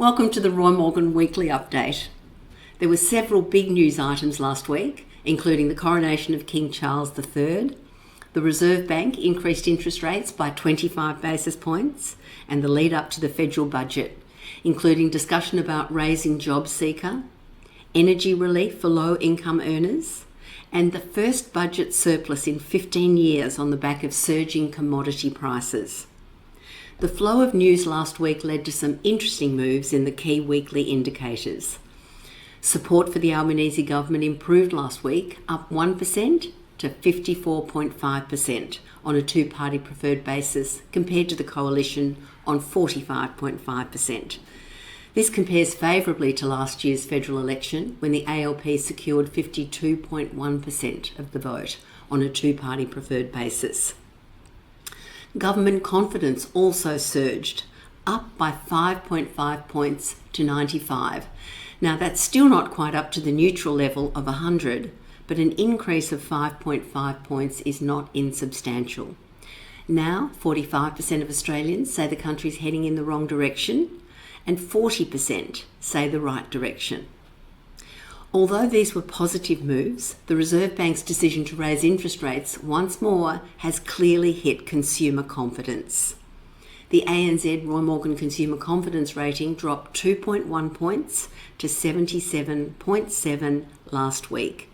Welcome to the Roy Morgan Weekly Update. There were several big news items last week, including the coronation of King Charles III, the Reserve Bank increased interest rates by 25 basis points, and the lead up to the federal budget, including discussion about raising job seeker, energy relief for low-income earners, and the first budget surplus in 15 years on the back of surging commodity prices. The flow of news last week led to some interesting moves in the key weekly indicators. Support for the Albanese government improved last week, up 1% to 54.5% on a two-party preferred basis compared to the coalition on 45.5%. This compares favourably to last year's federal election when the ALP secured 52.1% of the vote on a two-party preferred basis. Government confidence also surged, up by 5.5 points to 95. Now that's still not quite up to the neutral level of 100, but an increase of 5.5 points is not insubstantial. Now 45% of Australians say the country's heading in the wrong direction, and 40% say the right direction. Although these were positive moves, the Reserve Bank's decision to raise interest rates once more has clearly hit consumer confidence. The ANZ Roy Morgan Consumer Confidence Rating dropped 2.1 points to 77.7 last week.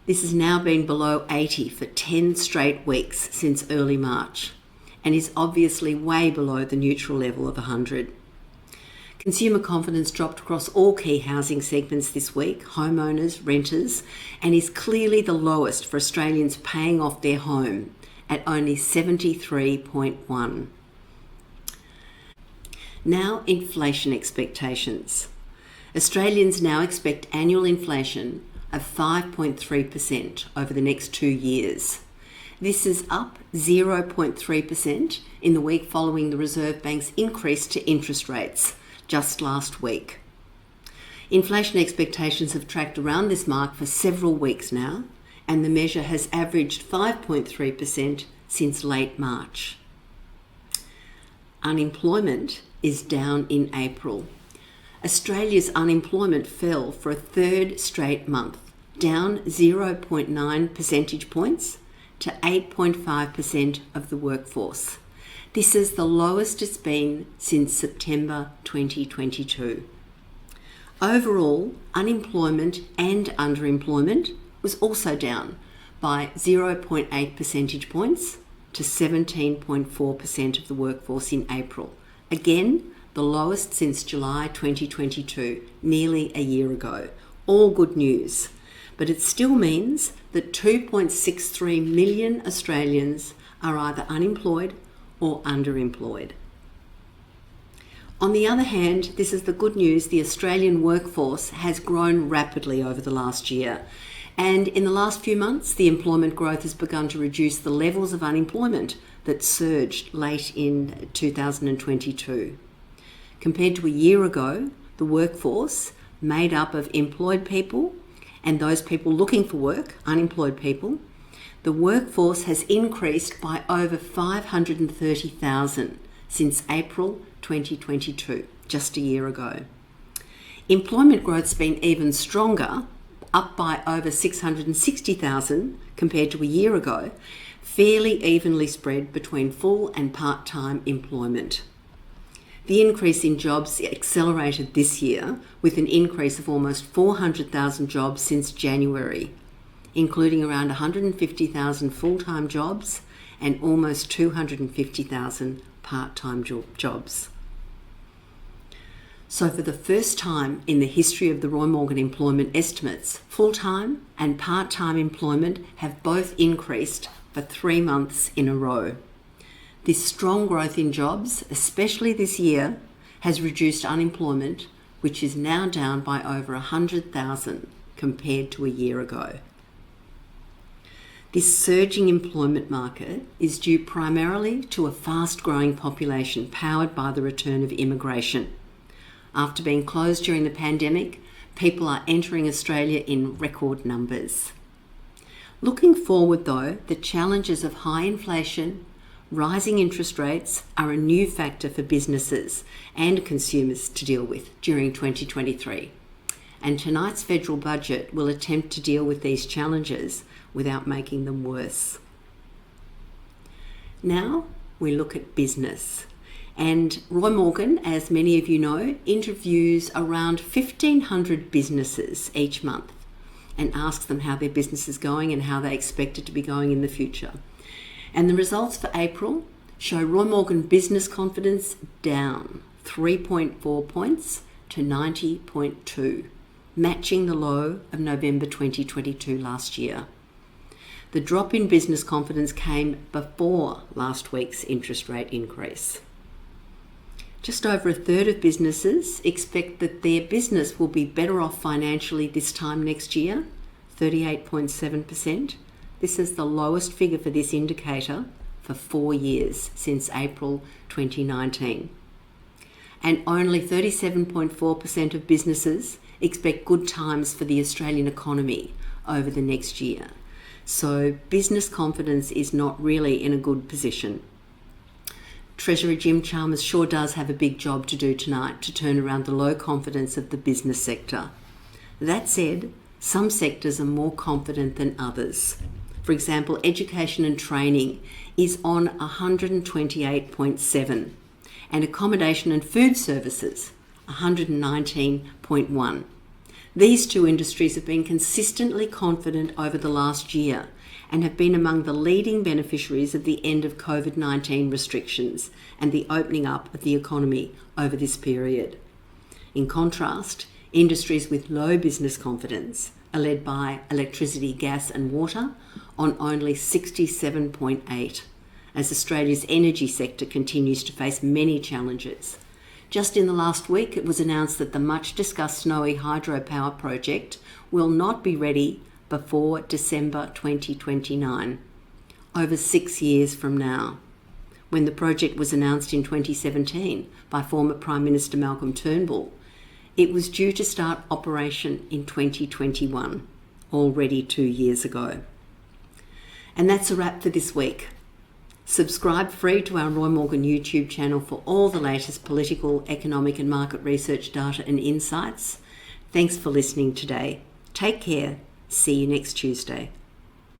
This has now been below 80 for 10 straight weeks since early March, and is obviously way below the neutral level of 100. Consumer confidence dropped across all key housing segments this week, homeowners, renters, and is clearly the lowest for Australians paying off their home at only 73.1. Now, inflation expectations. Australians now expect annual inflation of 5.3% over the next 2 years. This is up 0.3% in the week following the Reserve Bank's increase to interest rates just last week. Inflation expectations have tracked around this mark for several weeks now, and the measure has averaged 5.3% since late March. Unemployment is down in April. Australia's unemployment fell for a third straight month, down 0.9 percentage points to 8.5% of the workforce. This is the lowest it's been since September 2022. Overall, unemployment and underemployment was also down by 0.8 percentage points to 17.4% of the workforce in April. Again, the lowest since July 2022, nearly a year ago. All good news. But it still means that 2.63 million Australians are either unemployed or underemployed. On the other hand, this is the good news: the Australian workforce has grown rapidly over the last year, and in the last few months the employment growth has begun to reduce the levels of unemployment that surged late in 2022. Compared to a year ago, the workforce, made up of employed people and those people looking for work, unemployed people, the workforce has increased by over 530,000 since April 2022, just a year ago. Employment growth's been even stronger, up by over 660,000 compared to a year ago, fairly evenly spread between full and part-time employment. The increase in jobs accelerated this year with an increase of almost 400,000 jobs since January, including around 150,000 full-time jobs and almost 250,000 part-time jobs. So for the first time in the history of the Roy Morgan employment estimates, full-time and part-time employment have both increased for 3 months in a row. This strong growth in jobs, especially this year, has reduced unemployment, which is now down by over 100,000 compared to a year ago. This surging employment market is due primarily to a fast-growing population powered by the return of immigration. After being closed during the pandemic, people are entering Australia in record numbers. Looking forward though, the challenges of high inflation, rising interest rates are a new factor for businesses and consumers to deal with during 2023. And tonight's federal budget will attempt to deal with these challenges without making them worse. Now we look at business. And Roy Morgan, as many of you know, interviews around 1,500 businesses each month and asks them how their business is going and how they expect it to be going in the future. And the results for April show Roy Morgan business confidence down 3.4 points to 90.2, matching the low of November 2022 last year. The drop in business confidence came before last week's interest rate increase. Just over a third of businesses expect that their business will be better off financially this time next year, 38.7%. This is the lowest figure for this indicator for 4 years, since April 2019. And only 37.4% of businesses expect good times for the Australian economy over the next year. So business confidence is not really in a good position. Treasurer Jim Chalmers sure does have a big job to do tonight to turn around the low confidence of the business sector. That said, some sectors are more confident than others. For example, education and training is on 128.7, and accommodation and food services 119.1. These two industries have been consistently confident over the last year and have been among the leading beneficiaries of the end of COVID-19 restrictions and the opening up of the economy over this period. In contrast, industries with low business confidence are led by electricity, gas and water on only 67.8, as Australia's energy sector continues to face many challenges. Just in the last week, it was announced that the much-discussed Snowy hydropower project will not be ready before December 2029, over 6 years from now. When the project was announced in 2017 by former Prime Minister Malcolm Turnbull, it was due to start operation in 2021, already 2 years ago. And that's a wrap for this week. Subscribe free to our Roy Morgan YouTube channel for all the latest political, economic and market research data and insights. Thanks for listening today. Take care. See you next Tuesday.